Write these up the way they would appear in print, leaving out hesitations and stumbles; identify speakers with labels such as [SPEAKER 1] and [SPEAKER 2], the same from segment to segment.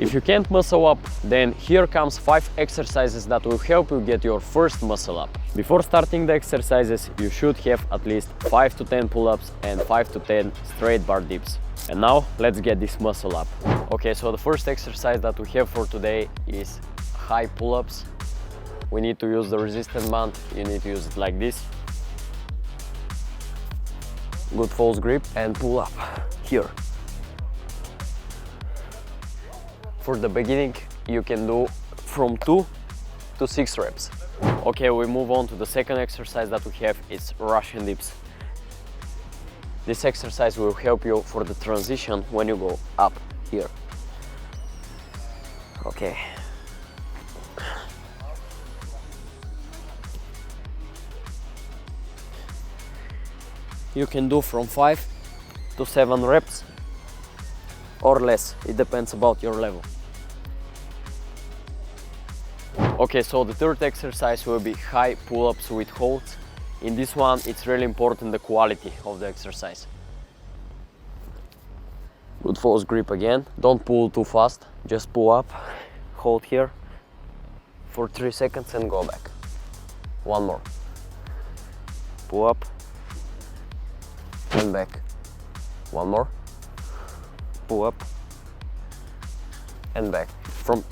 [SPEAKER 1] If you can't muscle up, then here comes 5 exercises that will help you get your first muscle up. Before starting the exercises, you should have at least 5 to 10 pull-ups and 5 to 10 straight bar dips. And now let's get this muscle up. Okay, so the first exercise that we have for today is high pull-ups. We need to use the resistance band. You need to use it like this. Good false grip and pull up here. For the beginning, you can do from 2 to 6 reps. Okay, we move on to the second exercise that we have. It's Russian dips. This exercise will help you for the transition when you go up here. Okay. You can do from 5 to 7 reps or less. It depends about your level. Okay, so the third exercise will be high pull-ups with holds. In this one, it's really important the quality of the exercise. Good false grip again. Don't pull too fast, just pull up, hold here for 3 seconds and go back. One more. Pull up and back. One more. Pull up and back.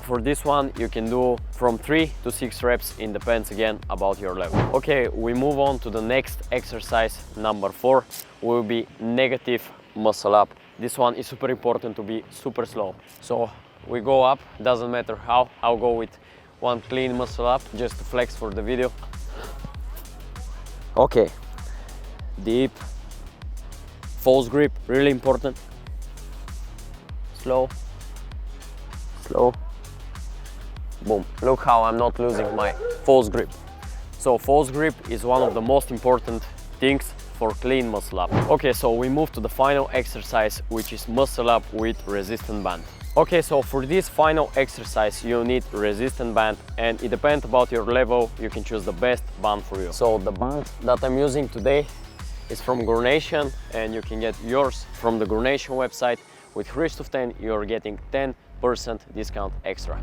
[SPEAKER 1] For this one, you can do from 3 to 6 reps. It depends again about your level. Okay, we move on to the next exercise, number 4, will be negative muscle up. This one is super important to be super slow. So we go up, doesn't matter how. I'll go with one clean muscle up, just to flex for the video. Okay, deep, false grip, really important. Slow, slow, boom. Look how I'm not losing my false grip. So false grip is one of the most important things for clean muscle up. Okay, so we move to the final exercise, which is muscle up with resistance band. Okay, so for this final exercise, you need resistance band, and it depends about your level. You can choose the best band for you. So the band that I'm using today is from Gurnation, and you can get yours from the Gurnation website. With Hristov 10, you're getting 10% discount extra.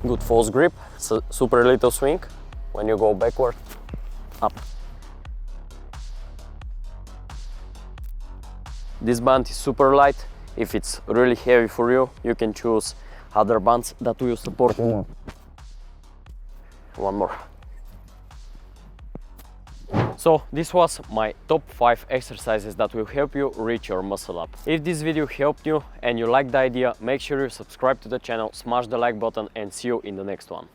[SPEAKER 1] Good false grip, super little swing when you go backward, up. This band is super light. If it's really heavy for you, you can choose other bands that will support you. One more. So this was my top 5 exercises that will help you reach your muscle up. If this video helped you and you like the idea, make sure you subscribe to the channel, smash the like button, and see you in the next one.